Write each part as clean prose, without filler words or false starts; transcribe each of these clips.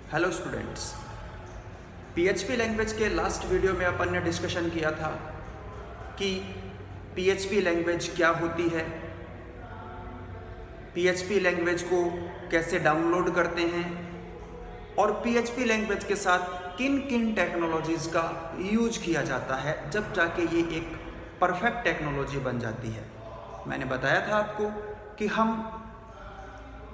Hello students, PHP language के last video में अपन ने डिस्कशन किया था कि पीएचपी लैंग्वेज क्या होती है, पीएचपी लैंग्वेज को कैसे डाउनलोड करते हैं और पीएचपी लैंग्वेज के साथ किन किन टेक्नोलॉजीज़ का यूज किया जाता है जब जाके ये एक परफेक्ट टेक्नोलॉजी बन जाती है। मैंने बताया था आपको कि हम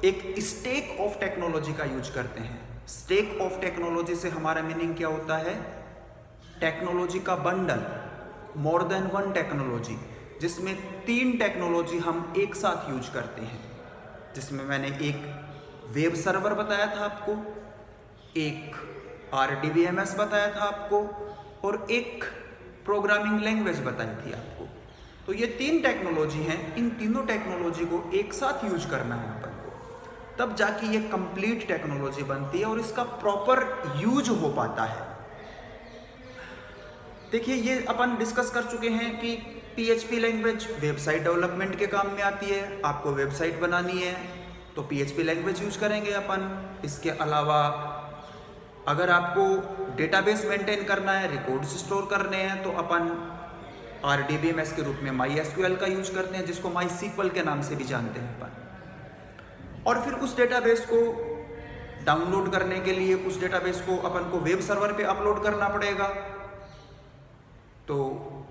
एक स्टैक ऑफ टेक्नोलॉजी का यूज करते हैं। स्टैक ऑफ टेक्नोलॉजी से हमारा मीनिंग क्या होता है? टेक्नोलॉजी का bundle, more than one technology, जिसमें 3 टेक्नोलॉजी हम एक साथ यूज करते हैं। जिसमें मैंने एक वेब सर्वर बताया था आपको, एक RDBMS बताया था आपको और एक प्रोग्रामिंग लैंग्वेज बताई थी आपको। तो ये 3 टेक्नोलॉजी हैं, इन तीनों टेक्नोलॉजी को एक साथ यूज करना है अपन को, तब जाके ये कंप्लीट टेक्नोलॉजी बनती है और इसका प्रॉपर यूज हो पाता है। देखिए, ये अपन डिस्कस कर चुके हैं कि पीएचपी लैंग्वेज वेबसाइट डेवलपमेंट के काम में आती है। आपको वेबसाइट बनानी है तो पीएचपी लैंग्वेज यूज करेंगे अपन। इसके अलावा अगर आपको डेटाबेस मेंटेन करना है, रिकॉर्ड्स स्टोर करने हैं, तो अपन RDBMS के रूप में MySQL का यूज करते हैं, जिसको MySQL के नाम से भी जानते हैं अपन। और फिर उस डेटाबेस को डाउनलोड करने के लिए उस डेटाबेस को अपन को वेब सर्वर पे अपलोड करना पड़ेगा, तो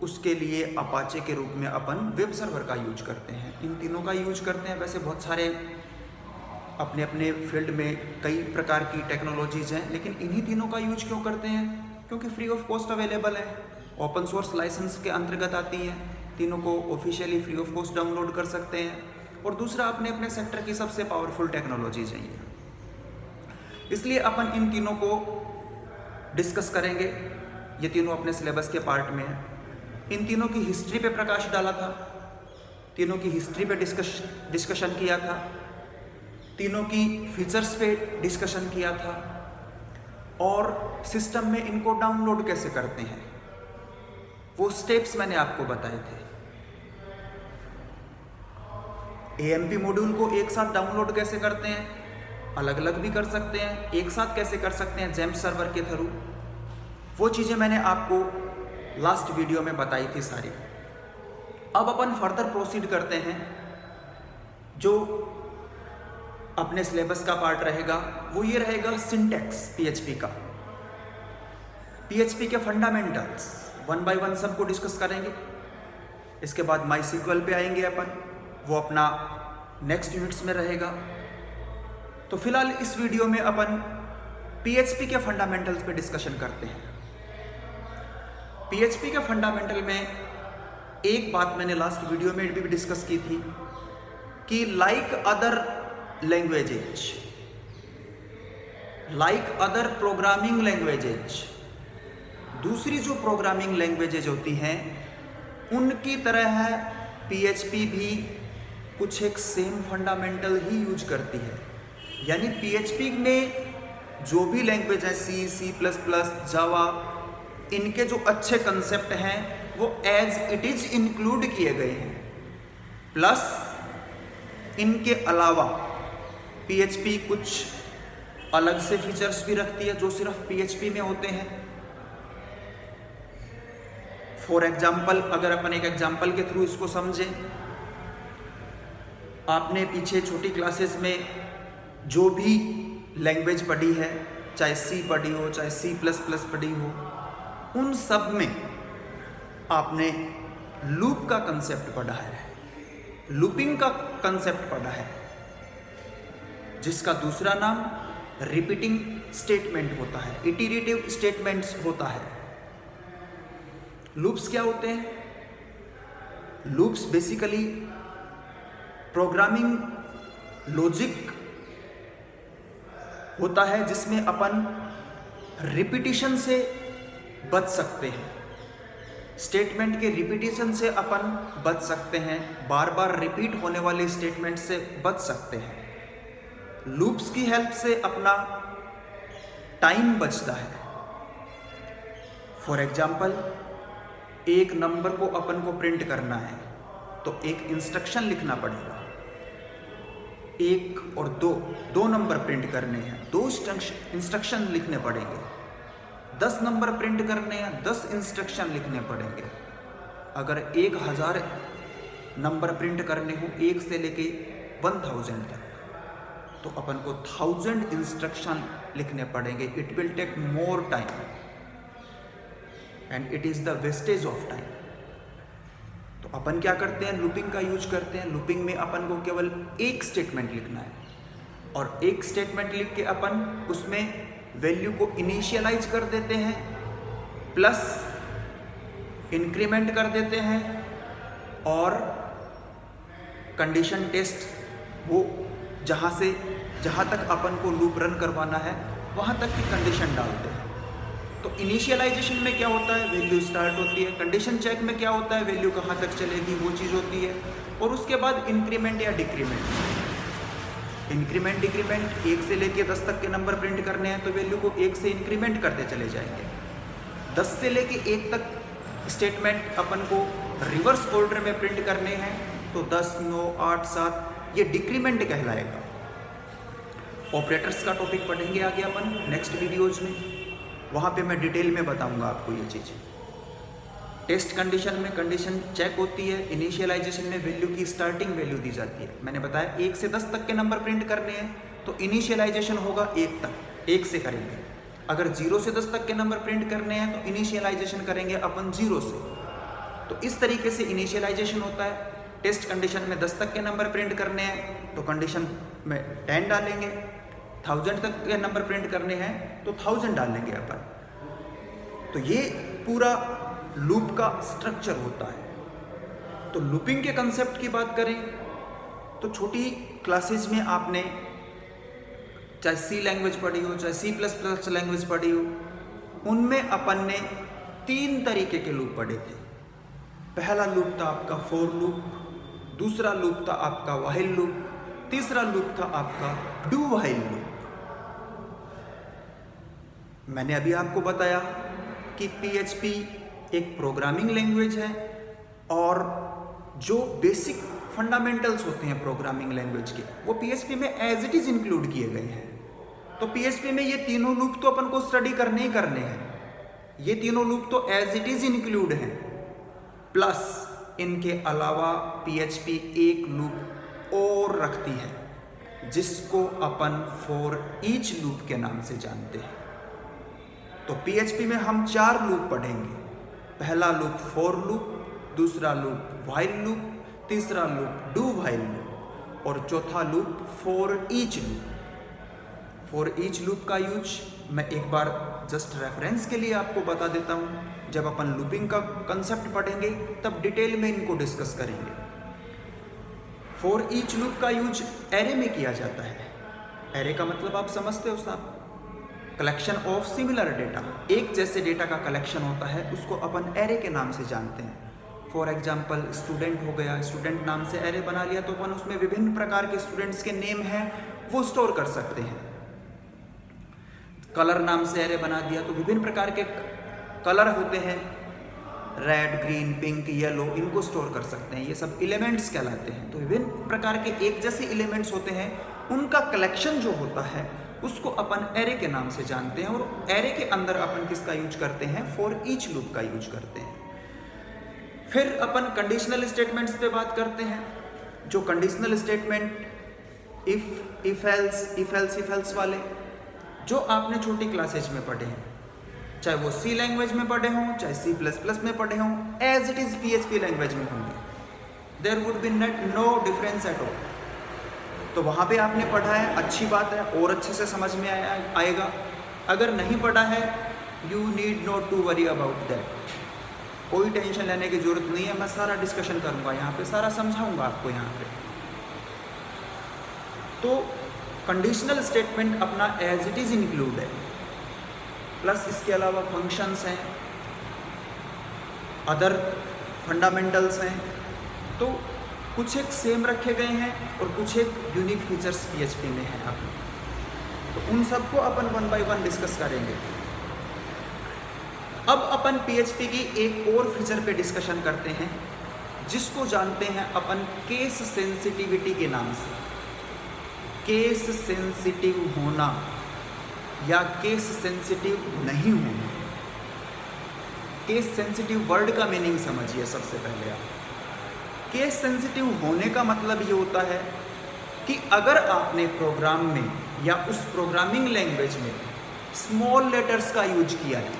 उसके लिए अपाचे के रूप में अपन वेब सर्वर का यूज करते हैं। इन तीनों का यूज करते हैं। वैसे बहुत सारे अपने अपने फील्ड में कई प्रकार की टेक्नोलॉजीज हैं, लेकिन इन्हीं तीनों का यूज क्यों करते हैं? क्योंकि फ्री ऑफ कॉस्ट अवेलेबल है, ओपन सोर्स लाइसेंस के अंतर्गत आती हैं। तीनों को officially free of cost download कर सकते हैं। और दूसरा, अपने अपने सेक्टर की सबसे पावरफुल टेक्नोलॉजीज हैं ये, इसलिए अपन इन तीनों को डिस्कस करेंगे। ये तीनों अपने सिलेबस के पार्ट में हैं। इन तीनों की हिस्ट्री पे प्रकाश डाला था, तीनों की हिस्ट्री पे डिस्कशन किया था, तीनों की फीचर्स पे डिस्कशन किया था और सिस्टम में इनको डाउनलोड कैसे करते हैं वो स्टेप्स मैंने आपको बताए थे। AMP मॉड्यूल को एक साथ डाउनलोड कैसे करते हैं, अलग अलग भी कर सकते हैं, एक साथ कैसे कर सकते हैं जेम्स सर्वर के थ्रू, वो चीज़ें मैंने आपको लास्ट वीडियो में बताई थी सारी। अब अपन फर्दर प्रोसीड करते हैं। जो अपने सिलेबस का पार्ट रहेगा वो ये रहेगा सिंटैक्स पीएचपी का, पीएचपी के फंडामेंटल्स 1 by 1 सबको डिस्कस करेंगे। इसके बाद MySQL पे आएंगे अपन, वो अपना नेक्स्ट यूनिट्स में रहेगा। तो फिलहाल इस वीडियो में अपन पीएचपी के फंडामेंटल्स पे डिस्कशन करते हैं। पीएचपी के फंडामेंटल में एक बात मैंने लास्ट वीडियो में भी डिस्कस की थी कि like other languages, like other programming languages, दूसरी जो प्रोग्रामिंग लैंग्वेजेज होती हैं उनकी तरह पीएचपी भी कुछ एक सेम फंडामेंटल ही यूज करती है। यानी पीएचपी में जो भी लैंग्वेज है, C++, जावा, इनके जो अच्छे कंसेप्ट हैं वो एज इट इज इंक्लूड किए गए हैं। प्लस इनके अलावा पीएचपी कुछ अलग से फीचर्स भी रखती है जो सिर्फ पीएचपी में होते हैं। फॉर एग्जाम्पल, अगर अपन एक एग्जाम्पल के थ्रू इसको समझें, आपने पीछे छोटी क्लासेस में जो भी लैंग्वेज पढ़ी है, चाहे C पढ़ी हो, चाहे C++ पढ़ी हो, उन सब में आपने लूप का कंसेप्ट पढ़ा है, लूपिंग का कंसेप्ट पढ़ा है, जिसका दूसरा नाम रिपीटिंग स्टेटमेंट होता है, इटरेटिव स्टेटमेंट्स होता है। लूप्स क्या होते हैं? लूप्स बेसिकली प्रोग्रामिंग लॉजिक होता है जिसमें अपन रिपीटिशन से बच सकते हैं, स्टेटमेंट के रिपीटिशन से अपन बच सकते हैं, बार बार रिपीट होने वाले स्टेटमेंट से बच सकते हैं। लूप्स की हेल्प से अपना टाइम बचता है। फॉर एग्जाम्पल, एक नंबर को अपन को प्रिंट करना है तो एक इंस्ट्रक्शन लिखना पड़ेगा। 1 और 2 नंबर प्रिंट करने हैं, 2 इंस्ट्रक्शन लिखने पड़ेंगे। 10 नंबर प्रिंट करने हैं, 10 इंस्ट्रक्शन लिखने पड़ेंगे। अगर 1000 नंबर प्रिंट करने हो 1 से लेके 1000 तक, तो अपन को 1000 इंस्ट्रक्शन लिखने पड़ेंगे। It will take more time and it is the wastage of time. तो अपन क्या करते हैं, लूपिंग का यूज करते हैं। लूपिंग में अपन को केवल एक स्टेटमेंट लिखना है और एक स्टेटमेंट लिख के अपन उसमें वैल्यू को इनिशियलाइज कर देते हैं, प्लस इंक्रीमेंट कर देते हैं और कंडीशन टेस्ट वो जहाँ तक अपन को लूप रन करवाना है वहाँ तक की कंडीशन डालते हैं। तो इनिशियलाइजेशन में क्या होता है, वैल्यू स्टार्ट होती है। कंडीशन चेक में क्या होता है, वैल्यू कहाँ तक चलेगी वो चीज़ होती है। और उसके बाद इंक्रीमेंट या डिक्रीमेंट। इंक्रीमेंट डिक्रीमेंट 1 से लेके 10 तक के नंबर प्रिंट करने हैं तो वैल्यू को 1 से इंक्रीमेंट करते चले जाएंगे। 10 से लेके 1 तक स्टेटमेंट अपन को रिवर्स ऑर्डर में प्रिंट करने हैं तो 10, 9, 8, 7 ये डिक्रीमेंट कहलाएगा। ऑपरेटर्स का टॉपिक पढ़ेंगे आगे अपन नेक्स्ट वीडियोज में, वहाँ पे मैं डिटेल में बताऊंगा आपको ये चीज़ें। टेस्ट कंडीशन में कंडीशन चेक होती है, इनिशियलाइजेशन में वैल्यू की स्टार्टिंग वैल्यू दी जाती है। मैंने बताया 1 से 10 तक के नंबर प्रिंट करने हैं तो इनिशियलाइजेशन होगा 1 तक, 1 से करेंगे। अगर 0 से 10 तक के नंबर प्रिंट करने हैं तो इनिशियलाइजेशन करेंगे अपन 0 से। तो इस तरीके से इनिशियलाइजेशन होता है। टेस्ट कंडीशन में 10 तक के नंबर प्रिंट करने हैं तो कंडीशन में 10 डालेंगे। 1000 तक के नंबर प्रिंट करने हैं तो 1000 डालेंगे अपन। तो ये पूरा लूप का स्ट्रक्चर होता है। तो लूपिंग के कंसेप्ट की बात करें तो छोटी क्लासेज में आपने चाहे सी लैंग्वेज पढ़ी हो, चाहे C++ लैंग्वेज पढ़ी हो, उनमें अपन ने 3 तरीके के लूप पढ़े थे। पहला लूप था आपका फॉर लूप, दूसरा लूप था आपका व्हाइल लूप, तीसरा लूप था आपका डू व्हाइल लूप। मैंने अभी आपको बताया कि PHP एक प्रोग्रामिंग लैंग्वेज है और जो बेसिक फंडामेंटल्स होते हैं प्रोग्रामिंग लैंग्वेज के वो PHP में एज इट इज इंक्लूड किए गए हैं। तो PHP में ये तीनों लूप तो अपन को स्टडी करने ही करने हैं। ये तीनों लूप तो एज इट इज इंक्लूड हैं, प्लस इनके अलावा PHP एक लूप और रखती है जिसको अपन फॉर ईच लूप के नाम से जानते हैं। तो PHP में हम 4 लूप पढ़ेंगे। पहला लूप फॉर लूप, दूसरा लूप व्हाइल लूप, तीसरा लूप डू व्हाइल लूप और चौथा loop for each loop. For each loop का यूज मैं एक बार जस्ट रेफरेंस के लिए आपको बता देता हूँ। जब अपन लूपिंग का कंसेप्ट पढ़ेंगे तब डिटेल में इनको डिस्कस करेंगे। फॉर ईच लूप का यूज एरे में किया जाता है। एरे का मतलब आप समझते हो साहब, कलेक्शन ऑफ सिमिलर डेटा। एक जैसे डेटा का कलेक्शन होता है उसको अपन एरे के नाम से जानते हैं। फॉर एग्जाम्पल स्टूडेंट हो गया, स्टूडेंट नाम से एरे बना लिया तो अपन उसमें विभिन्न प्रकार के स्टूडेंट्स के नेम हैं वो स्टोर कर सकते हैं। कलर नाम से एरे बना दिया तो विभिन्न प्रकार के कलर होते हैं, रेड, ग्रीन, पिंक, येलो, इनको स्टोर कर सकते हैं। ये सब एलिमेंट्स कहलाते हैं। तो विभिन्न प्रकार के एक जैसे एलिमेंट्स होते हैं, उनका कलेक्शन जो होता है उसको अपन एरे के नाम से जानते हैं। और एरे के अंदर अपन किसका यूज करते हैं, फॉर ईच लूप का यूज करते हैं। फिर अपन कंडीशनल स्टेटमेंट्स पे बात करते हैं। जो कंडीशनल स्टेटमेंट इफ एल्स वाले जो आपने छोटी क्लासेज में पढ़े हैं, चाहे वो C लैंग्वेज में पढ़े हों, चाहे C++ में पढ़े हों, as it is PHP language में होंगे। There would be no difference at all. तो वहाँ पे आपने पढ़ा है, अच्छी बात है, और अच्छे से समझ में आएगा। अगर नहीं पढ़ा है, you need not to worry about that. कोई टेंशन लेने की जरूरत नहीं है। मैं सारा डिस्कशन करूँगा यहाँ पे, सारा समझाऊँगा आपको यहाँ पे। तो कंडीशनल स्टेटमेंट अपना एज इट इज इंक्लूड है, प्लस इसके अलावा फंक्शंस हैं, अदर फंडामेंटल्स हैं। तो कुछ एक सेम रखे गए हैं और कुछ एक यूनिक फीचर्स PHP में हैं अपने। तो उन सबको अपन 1 by 1 डिस्कस करेंगे। अब अपन PHP की एक और फीचर पे डिस्कशन करते हैं जिसको जानते हैं अपन केस सेंसिटिविटी के नाम से। केस सेंसिटिव होना या केस सेंसिटिव नहीं होना। केस सेंसिटिव वर्ड का मीनिंग समझिए सबसे पहले आप। केस सेंसिटिव होने का मतलब ये होता है कि अगर आपने प्रोग्राम में या उस प्रोग्रामिंग लैंग्वेज में स्मॉल लेटर्स का यूज किया है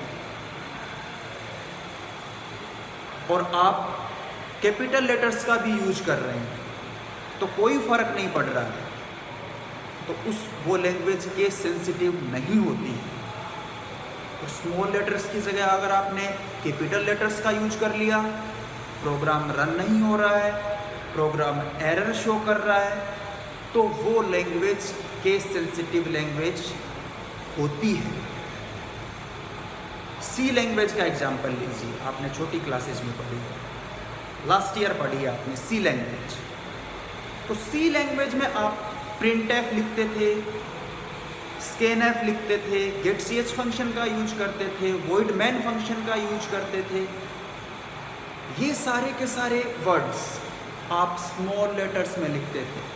और आप कैपिटल लेटर्स का भी यूज कर रहे हैं तो कोई फर्क नहीं पड़ रहा है, तो वो लैंग्वेज केस सेंसिटिव नहीं होती है। तो स्मॉल लेटर्स की जगह अगर आपने कैपिटल लेटर्स का यूज कर लिया, प्रोग्राम रन नहीं हो रहा है, प्रोग्राम एरर शो कर रहा है, तो वो लैंग्वेज केस सेंसिटिव लैंग्वेज होती है। सी लैंग्वेज का एग्जाम्पल लीजिए, आपने छोटी क्लासेज में पढ़ी है, लास्ट ईयर पढ़ी है आपने सी लैंग्वेज। तो सी लैंग्वेज में आप प्रिंट एफ लिखते थे, स्कैन एफ लिखते थे, गेट सी एच फंक्शन का यूज करते थे, वॉइड मैन फंक्शन का यूज करते थे। ये सारे के सारे वर्ड्स आप स्मॉल लेटर्स में लिखते थे।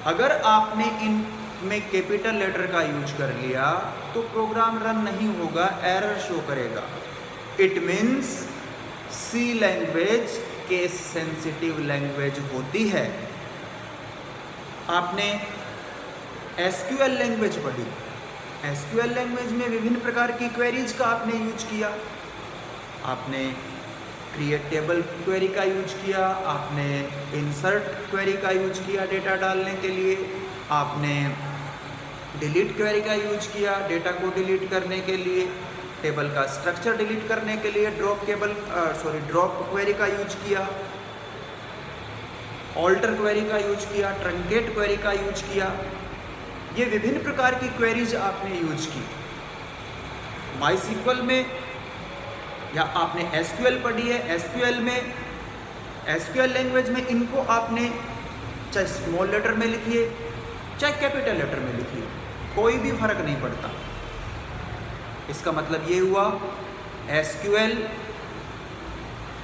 अगर आपने इनमें कैपिटल लेटर का यूज कर लिया तो प्रोग्राम रन नहीं होगा, एरर शो करेगा। It means C language case sensitive language होती है। आपने एसक्यूएल लैंग्वेज पढ़ी, एसक्यूएल लैंग्वेज में विभिन्न प्रकार की क्वेरीज का आपने यूज किया। आपने क्रिएट टेबल क्वेरी का यूज किया, आपने इंसर्ट क्वेरी का यूज किया डेटा डालने के लिए, आपने डिलीट क्वेरी का यूज किया डेटा को डिलीट करने के लिए, टेबल का स्ट्रक्चर डिलीट करने के लिए ड्रॉप क्वेरी का यूज किया, ऑल्टर क्वेरी का यूज किया, ट्रंकेट क्वेरी का यूज किया। ये विभिन्न प्रकार की क्वेरीज आपने यूज की। माईसीक्वल में या आपने एसक्यूएल पढ़ी है, एसक्यूएल लैंग्वेज में इनको आपने चाहे स्मॉल लेटर में लिखिए चाहे कैपिटल लेटर में लिखिए, कोई भी फर्क नहीं पड़ता। इसका मतलब ये हुआ एसक्यूएल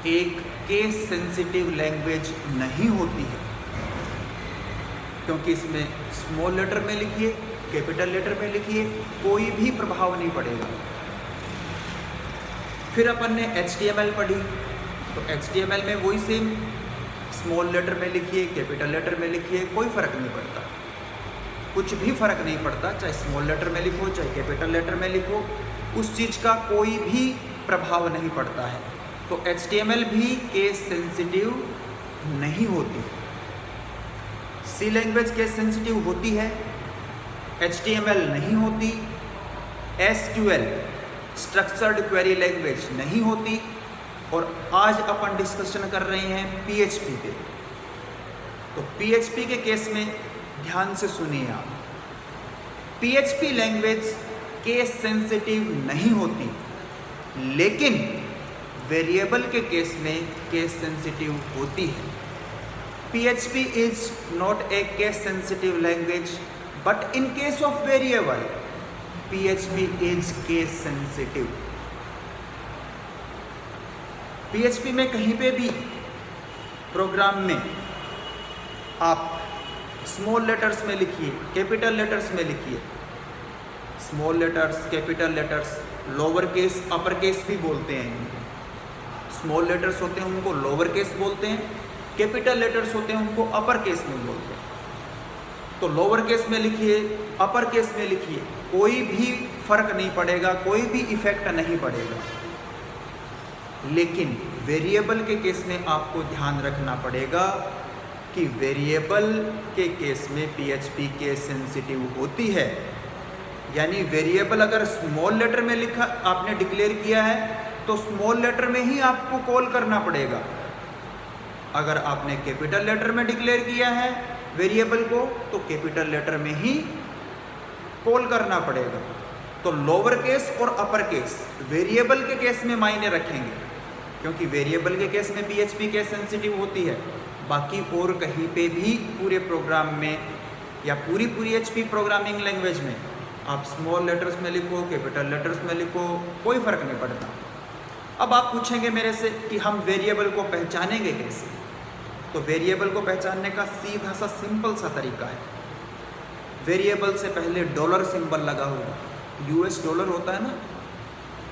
एक केस सेंसिटिव लैंग्वेज नहीं होती है, क्योंकि इसमें स्मॉल लेटर में लिखिए कैपिटल लेटर में लिखिए कोई भी प्रभाव नहीं पड़ेगा। फिर अपन ने HTML पढ़ी, तो HTML में वही सेम, स्मॉल लेटर में लिखिए कैपिटल लेटर में लिखिए कोई फ़र्क नहीं पड़ता, कुछ भी फ़र्क नहीं पड़ता, चाहे स्मॉल लेटर में लिखो चाहे कैपिटल लेटर में लिखो, उस चीज़ का कोई भी प्रभाव नहीं पड़ता है। तो HTML भी केस सेंसिटिव नहीं होती। सी लैंग्वेज केस सेंसिटिव होती है, HTML नहीं होती, SQL स्ट्रक्चर्ड क्वेरी लैंग्वेज नहीं होती। और आज अपन डिस्कशन कर रहे हैं PHP पे। तो PHP के केस में ध्यान से सुनिए आप, PHP लैंग्वेज केस सेंसिटिव नहीं होती, लेकिन वेरिएबल के केस में केस सेंसिटिव होती है। PHP is not a case sensitive language, but in case of variable, PHP is case sensitive. PHP में कहीं पे भी प्रोग्राम में आप स्मॉल लेटर्स में लिखिए कैपिटल लेटर्स में लिखिए, small letters capital letters lower case upper case भी बोलते हैं इनको। स्मॉल लेटर्स होते हैं उनको लोअर केस बोलते हैं, कैपिटल लेटर्स होते हैं उनको अपर केस में बोलते हैं। तो लोअर केस में लिखिए अपर केस में लिखिए, कोई भी फर्क नहीं पड़ेगा, कोई भी इफेक्ट नहीं पड़ेगा। लेकिन वेरिएबल के केस में आपको ध्यान रखना पड़ेगा कि वेरिएबल के केस में PHP केस सेंसिटिव होती है। यानी वेरिएबल अगर स्मॉल लेटर में लिखा आपने डिक्लेयर किया है तो स्मॉल लेटर में ही आपको कॉल करना पड़ेगा। अगर आपने कैपिटल लेटर में डिक्लेयर किया है वेरिएबल को तो कैपिटल लेटर में ही कॉल करना पड़ेगा। तो लोअर केस और अपर केस वेरिएबल के केस में मायने रखेंगे, क्योंकि वेरिएबल के केस में PHP केस सेंसिटिव होती है। बाकी और कहीं पे भी पूरे प्रोग्राम में या पूरी HP प्रोग्रामिंग लैंग्वेज में आप स्मॉल लेटर्स में लिखो कैपिटल लेटर्स में लिखो कोई फ़र्क नहीं पड़ता। अब आप पूछेंगे मेरे से कि हम वेरिएबल को पहचानेंगे कैसे? तो वेरिएबल को पहचानने का सीधा सा सिंपल सा तरीका है। वेरिएबल से पहले डॉलर सिंबल लगा होगा, यूएस डॉलर होता है ना,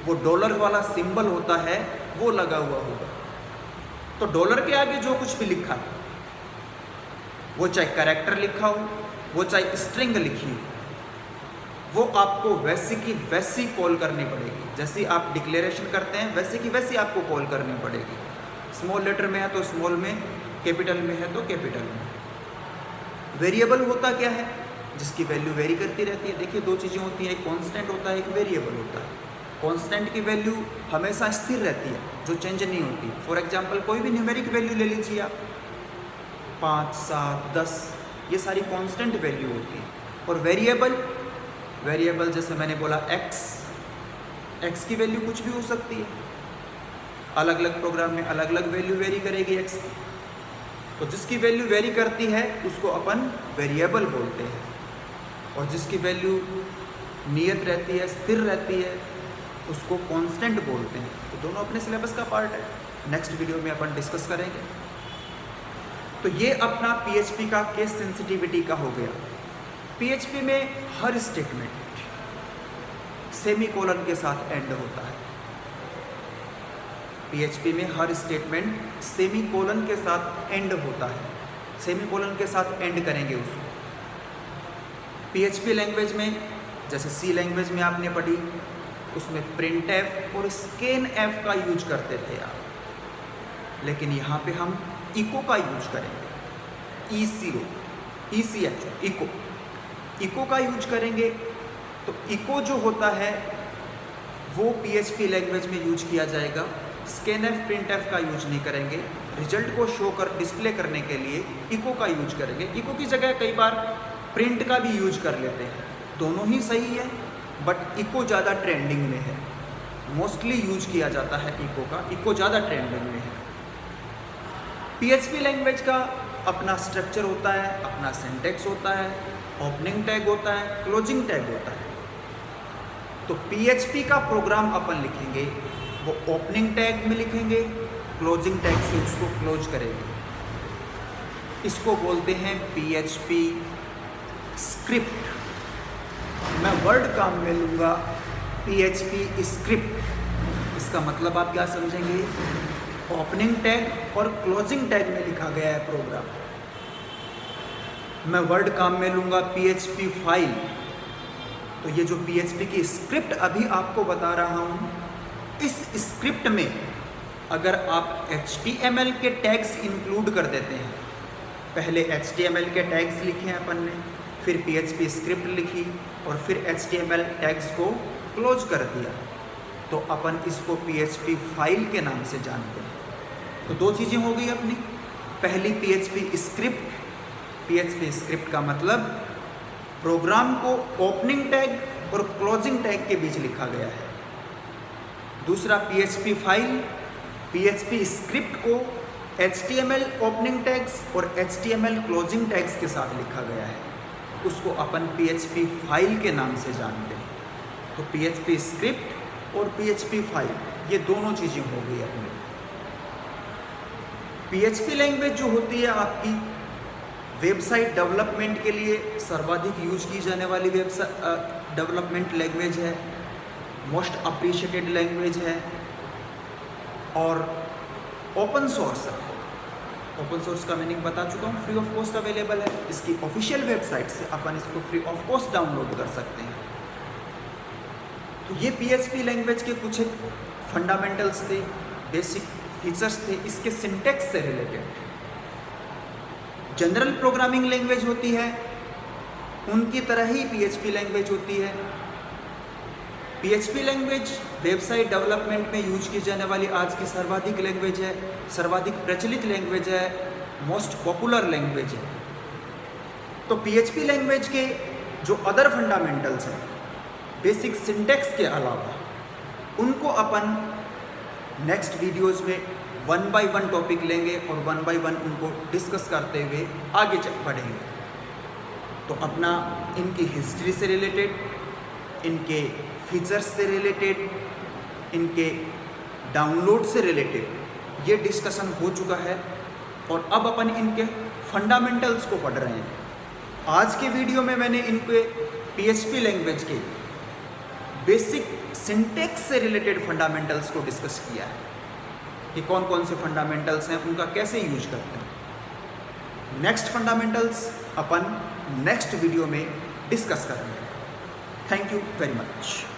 वो डॉलर वाला सिंबल होता है, वो लगा हुआ होगा। तो डॉलर के आगे जो कुछ भी लिखा है, वो चाहे कैरेक्टर लिखा हो, वो चाहे स्ट्रिंग लिखी हो, वो आपको वैसी की वैसी कॉल करनी पड़ेगी। जैसे आप डिक्लेरेशन करते हैं वैसे की वैसी आपको कॉल करनी पड़ेगी। स्मॉल लेटर में है तो स्मॉल में, कैपिटल में है तो कैपिटल में। वेरिएबल होता क्या है? जिसकी वैल्यू वेरी करती रहती है। देखिए दो चीज़ें होती हैं, एक कांस्टेंट होता है, एक वेरिएबल होता है। कांस्टेंट की वैल्यू हमेशा स्थिर रहती है, जो चेंज नहीं होती। फॉर एग्जांपल कोई भी न्यूमेरिक वैल्यू ले लीजिए आप, 5, 7, 10, ये सारी कांस्टेंट वैल्यू होती है। और वेरिएबल जैसे मैंने बोला एक्स की वैल्यू कुछ भी हो सकती है। अलग अलग प्रोग्राम में अलग अलग वैल्यू वेरी करेगी एक्स की। तो जिसकी वैल्यू वेरी करती है उसको अपन वेरिएबल बोलते हैं, और जिसकी वैल्यू नियत रहती है, स्थिर रहती है, उसको कांस्टेंट बोलते हैं। तो दोनों अपने सिलेबस का पार्ट है, नेक्स्ट वीडियो में अपन डिस्कस करेंगे। तो ये अपना पीएचपी का केस सेंसिटिविटी का हो गया। पीएचपी में हर स्टेटमेंट सेमीकोलन के साथ एंड होता है। पीएचपी में हर स्टेटमेंट सेमीकोलन के साथ एंड होता है। सेमीकोलन के साथ एंड करेंगे उसको। पीएचपी लैंग्वेज में जैसे सी लैंग्वेज में आपने पढ़ी, उसमें प्रिंटफ और स्कैनफ का यूज करते थे आप, लेकिन यहाँ पे हम इको का यूज करेंगे। इको का यूज करेंगे। तो इको जो होता है वो पीएचपी लैंग्वेज में यूज किया जाएगा। स्कैनफ प्रिंटफ का यूज नहीं करेंगे। रिजल्ट को शो कर डिस्प्ले करने के लिए इको का यूज करेंगे। इको की जगह कई बार प्रिंट का भी यूज कर लेते हैं, दोनों ही सही है, बट इको ज़्यादा ट्रेंडिंग में है। मोस्टली यूज किया जाता है इको का, इको ज़्यादा ट्रेंडिंग में है। पीएचपी लैंग्वेज का अपना स्ट्रक्चर होता है, अपना सिंटैक्स होता है, ओपनिंग टैग होता है, क्लोजिंग टैग होता है। तो पीएचपी का प्रोग्राम अपन लिखेंगे, वो ओपनिंग टैग में लिखेंगे, क्लोजिंग टैग से उसको क्लोज करेंगे। इसको बोलते हैं पीएचपी स्क्रिप्ट। मैं वर्ड काम में लूँगा पीएचपी स्क्रिप्ट। इसका मतलब आप क्या समझेंगे? ओपनिंग टैग और क्लोजिंग टैग में लिखा गया है प्रोग्राम। मैं वर्ड काम में लूँगा पीएचपी फाइल। तो ये जो पीएचपी की स्क्रिप्ट अभी आपको बता रहा हूँ, इस स्क्रिप्ट में अगर आप HTML के टैग्स इंक्लूड कर देते हैं, पहले HTML के टैग्स लिखे हैं अपन ने, फिर पीएचपी स्क्रिप्ट लिखी और फिर HTML टैग्स को क्लोज कर दिया, तो अपन इसको पीएचपी फाइल के नाम से जानते हैं। तो दो चीज़ें हो गई अपनी। पहली पीएचपी स्क्रिप्ट। पीएचपी स्क्रिप्ट का मतलब प्रोग्राम को ओपनिंग टैग और क्लोजिंग टैग के बीच लिखा गया है। दूसरा पीएचपी फाइल। पीएचपी स्क्रिप्ट को HTML ओपनिंग टैग्स और HTML क्लोजिंग टैग्स के साथ लिखा गया है, उसको अपन पीएचपी फाइल के नाम से जानते हैं। तो पीएचपी स्क्रिप्ट और पीएचपी फाइल, ये दोनों चीज़ें हो गई अपनी। पीएचपी लैंग्वेज जो होती है आपकी वेबसाइट डेवलपमेंट के लिए सर्वाधिक यूज की जाने वाली वेबसाइट डेवलपमेंट लैंग्वेज है, मोस्ट अप्रिशिएटेड लैंग्वेज है, और ओपन सोर्स है। ओपन सोर्स का मीनिंग बता चुका हूँ, फ्री ऑफ कॉस्ट अवेलेबल है। इसकी ऑफिशियल वेबसाइट से अपन इसको फ्री ऑफ कॉस्ट डाउनलोड कर सकते हैं। तो ये पीएचपी लैंग्वेज के कुछ एक फंडामेंटल्स थे, बेसिक फीचर्स थे इसके सिंटैक्स से रिलेटेड। जनरल प्रोग्रामिंग लैंग्वेज होती है, उनकी तरह ही पीएचपी लैंग्वेज होती है। पीएचपी लैंग्वेज वेबसाइट डेवलपमेंट में यूज की जाने वाली आज की सर्वाधिक लैंग्वेज है, सर्वाधिक प्रचलित लैंग्वेज है, मोस्ट पॉपुलर लैंग्वेज है। तो पीएचपी लैंग्वेज के जो अदर फंडामेंटल्स हैं, बेसिक सिंटैक्स के अलावा, उनको अपन नेक्स्ट वीडियोस में 1 by 1 टॉपिक लेंगे और 1 by 1 उनको डिस्कस करते हुए आगे बढ़ेंगे। तो अपना इनकी हिस्ट्री से रिलेटेड, इनके फीचर्स से रिलेटेड, इनके डाउनलोड से रिलेटेड ये डिस्कशन हो चुका है, और अब अपन इनके फंडामेंटल्स को पढ़ रहे हैं। आज के वीडियो में मैंने इनके PHP लैंग्वेज के बेसिक सिंटेक्स से रिलेटेड फंडामेंटल्स को डिस्कस किया है कि कौन कौन से फंडामेंटल्स हैं, उनका कैसे यूज करते हैं। नेक्स्ट फंडामेंटल्स अपन नेक्स्ट वीडियो में डिस्कस करेंगे। Thank you very much.